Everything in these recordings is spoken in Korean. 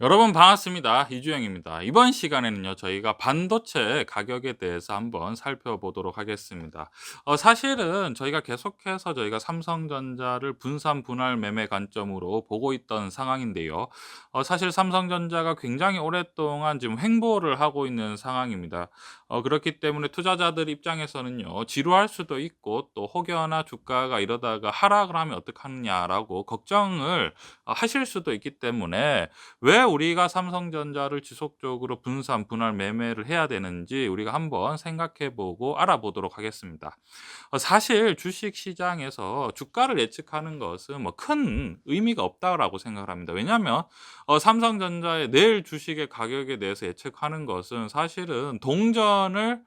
여러분 반갑습니다. 이주영입니다. 이번 시간에는요, 저희가 반도체 가격에 대해서 한번 살펴보도록 하겠습니다. 사실은 저희가 계속해서 삼성전자를 분산 분할 매매 관점으로 보고 있던 상황인데요. 사실 삼성전자가 굉장히 오랫동안 지금 횡보를 하고 있는 상황입니다. 그렇기 때문에 투자자들 입장에서는요, 지루할 수도 있고 또 혹여나 주가가 이러다가 하락을 하면 어떡하느냐라고 걱정을 하실 수도 있기 때문에 왜 우리가 삼성전자를 지속적으로 분산 분할 매매를 해야 되는지 우리가 한번 생각해 보고 알아보도록 하겠습니다. 사실 주식 시장에서 주가를 예측하는 것은 뭐 큰 의미가 없다라고 생각을 합니다. 왜냐하면 삼성전자의 내일 주식의 가격에 대해서 예측하는 것은 사실은 동전을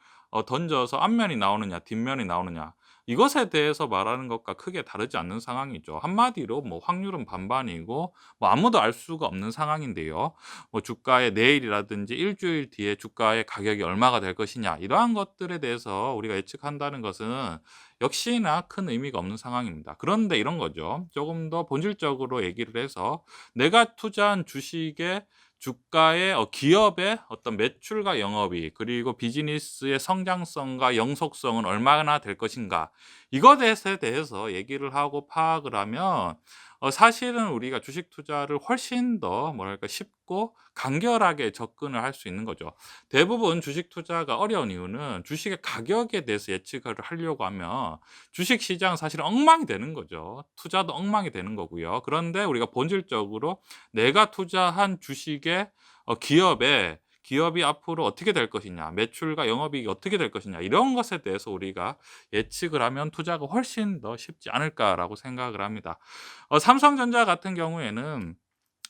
던져서 앞면이 나오느냐 뒷면이 나오느냐 이것에 대해서 말하는 것과 크게 다르지 않는 상황이죠. 한마디로 뭐 확률은 반반이고 뭐 아무도 알 수가 없는 상황인데요. 뭐 주가의 내일이라든지 일 주일 뒤에 주가의 가격이 얼마가 될 것이냐 이러한 것들에 대해서 우리가 예측한다는 것은 역시나 큰 의미가 없는 상황입니다. 그런데 이런 거죠. 조금 더 본질적으로 얘기를 해서 내가 투자한 주식의 주가의 기업의 어떤 매출과 영업이익 그리고 비즈니스의 성장성과 영속성은 얼마나 될 것인가 이것에 대해서 얘기를 하고 파악을 하면 사실은 우리가 주식 투자를 훨씬 더 뭐랄까 쉽고 간결하게 접근을 할 수 있는 거죠. 대부분 주식 투자가 어려운 이유는 주식의 가격에 대해서 예측을 하려고 하면 주식 시장은 사실 엉망이 되는 거죠. 투자도 엉망이 되는 거고요. 그런데 우리가 본질적으로 내가 투자한 주식의 기업이 앞으로 어떻게 될 것이냐, 매출과 영업이익이 어떻게 될 것이냐 이런 것에 대해서 우리가 예측을 하면 투자가 훨씬 더 쉽지 않을까라고 생각을 합니다. 삼성전자 같은 경우에는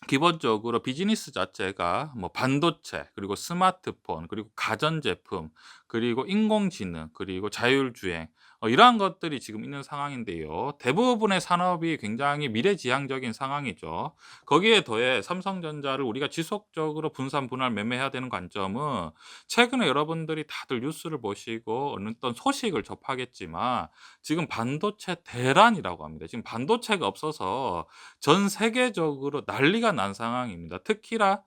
기본적으로 비즈니스 자체가 뭐 반도체 그리고 스마트폰 그리고 가전제품 그리고 인공지능 그리고 자율주행 이러한 것들이 지금 있는 상황인데요. 대부분의 산업이 굉장히 미래지향적인 상황이죠. 거기에 더해 삼성전자를 우리가 지속적으로 분산 분할 매매해야 되는 관점은 최근에 여러분들이 다들 뉴스를 보시고 어떤 소식을 접하겠지만 지금 반도체 대란이라고 합니다. 지금 반도체가 없어서 전 세계적으로 난리가 난 상황입니다. 특히나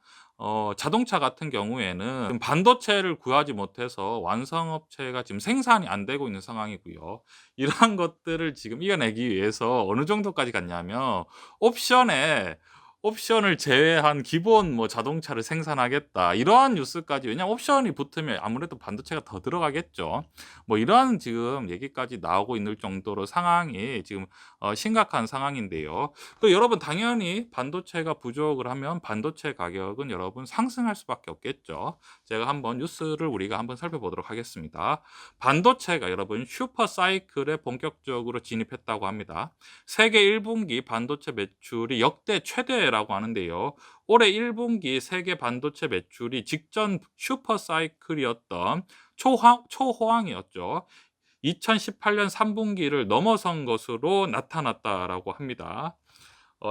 자동차 같은 경우에는 지금 반도체를 구하지 못해서 완성업체가 지금 생산이 안 되고 있는 상황이고요. 이러한 것들을 지금 이겨내기 위해서 어느 정도까지 갔냐면 옵션에 옵션을 제외한 기본 뭐 자동차를 생산하겠다. 이러한 뉴스까지 왜냐하면 옵션이 붙으면 아무래도 반도체가 더 들어가겠죠. 뭐 이러한 지금 얘기까지 나오고 있는 정도로 상황이 지금 심각한 상황인데요. 또 여러분 당연히 반도체가 부족을 하면 반도체 가격은 여러분 상승할 수밖에 없겠죠. 제가 한번 뉴스를 우리가 한번 살펴보도록 하겠습니다. 반도체가 여러분 슈퍼 사이클에 본격적으로 진입했다고 합니다. 세계 1분기 반도체 매출이 역대 최대라고 하는데요. 올해 1분기 세계 반도체 매출이 직전 슈퍼 사이클이었던 초호황이었죠. 2018년 3분기를 넘어선 것으로 나타났다라고 합니다.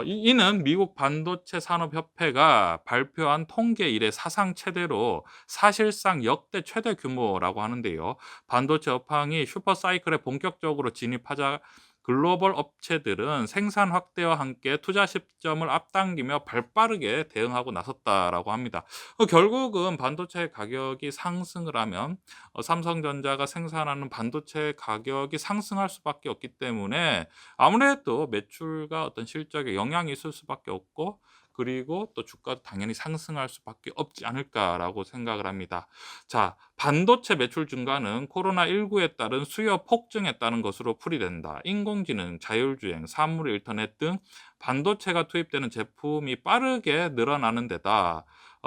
이는 미국 반도체 산업협회가 발표한 통계 이래 사상 최대로 사실상 역대 최대 규모라고 하는데요. 반도체 업황이 슈퍼 사이클에 본격적으로 진입하자 글로벌 업체들은 생산 확대와 함께 투자 시점을 앞당기며 발빠르게 대응하고 나섰다라고 합니다. 결국은 반도체 가격이 상승을 하면 삼성전자가 생산하는 반도체 가격이 상승할 수밖에 없기 때문에 아무래도 매출과 어떤 실적에 영향이 있을 수밖에 없고 그리고 또 주가도 당연히 상승할 수밖에 없지 않을까라고 생각을 합니다. 자, 반도체 매출 증가는 코로나19에 따른 수요 폭증에 따른 것으로 풀이된다. 인공지능, 자율주행, 사물 인터넷 등 반도체가 투입되는 제품이 빠르게 늘어나는 데다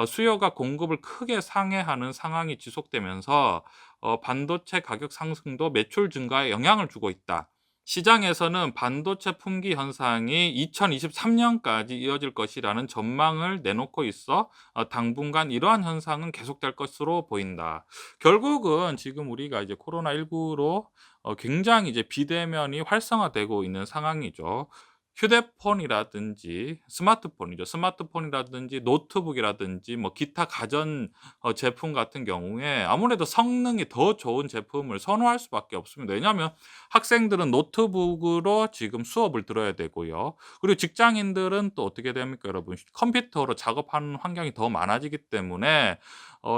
수요가 공급을 크게 상회하는 상황이 지속되면서 반도체 가격 상승도 매출 증가에 영향을 주고 있다. 시장에서는 반도체 품귀 현상이 2023년까지 이어질 것이라는 전망을 내놓고 있어 당분간 이러한 현상은 계속될 것으로 보인다. 결국은 지금 우리가 이제 코로나19로 굉장히 이제 비대면이 활성화되고 있는 상황이죠. 휴대폰이라든지 스마트폰이죠. 스마트폰이라든지 노트북이라든지 뭐 기타 가전 제품 같은 경우에 아무래도 성능이 더 좋은 제품을 선호할 수밖에 없습니다. 왜냐하면 학생들은 노트북으로 지금 수업을 들어야 되고요. 그리고 직장인들은 또 어떻게 됩니까 여러분? 컴퓨터로 작업하는 환경이 더 많아지기 때문에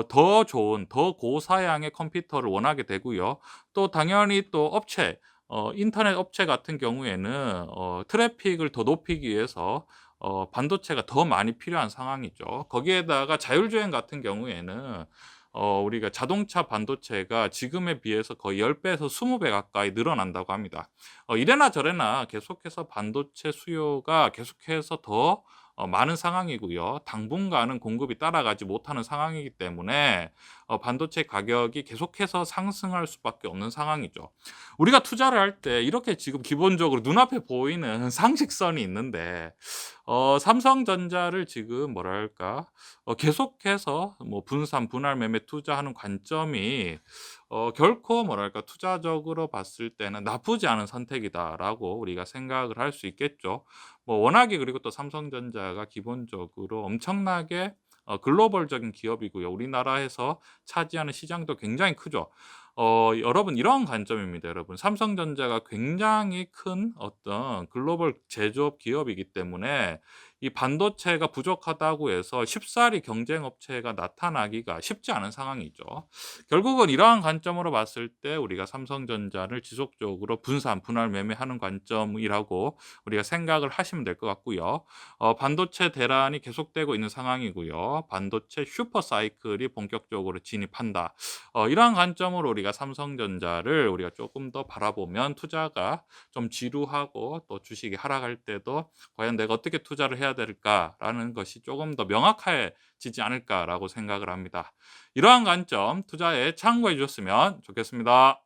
더 좋은 더 고사양의 컴퓨터를 원하게 되고요. 또 당연히 또 업체 인터넷 업체 같은 경우에는 트래픽을 더 높이기 위해서 반도체가 더 많이 필요한 상황이죠. 거기에다가 자율주행 같은 경우에는 우리가 자동차 반도체가 지금에 비해서 거의 10 배에서 20배 가까이 늘어난다고 합니다. 이래나 저래나 계속해서 반도체 수요가 계속해서 더 많은 상황이고요. 당분간은 공급이 따라가지 못하는 상황이기 때문에 반도체 가격이 계속해서 상승할 수밖에 없는 상황이죠. 우리가 투자를 할 때 이렇게 지금 기본적으로 눈앞에 보이는 상식선이 있는데 삼성전자를 지금 뭐랄까 계속해서 뭐 분산 분할 매매 투자하는 관점이 결코 뭐랄까 투자적으로 봤을 때는 '나쁘지 않은 선택이다.'라고 우리가 생각을 할 수 있겠죠. 뭐 워낙에 그리고 또 삼성전자가 기본적으로 엄청나게 글로벌적인 기업이고요. 우리나라에서 차지하는 시장도 굉장히 크죠. 여러분 이런 관점입니다 여러분. 삼성전자가 굉장히 큰 어떤 글로벌 제조업 기업이기 때문에 이 반도체가 부족하다고 해서 쉽사리 경쟁 업체가 나타나기가 쉽지 않은 상황이죠. 결국은 이러한 관점으로 봤을 때 우리가 삼성전자를 지속적으로 분산 분할 매매하는 관점이라고 우리가 생각을 하시면 될 것 같고요. 반도체 대란이 계속되고 있는 상황이고요. 반도체 슈퍼 사이클이 본격적으로 진입한다. 이러한 관점으로 우리가 삼성전자를 우리가 조금 더 바라보면 투자가 좀 지루하고 또 주식이 하락할 때도 '과연 내가 어떻게 투자를 해야 될까?'라는 것이 조금 더 명확해지지 않을까라고 생각을 합니다. 이러한 관점 투자에 참고해 주셨으면 좋겠습니다.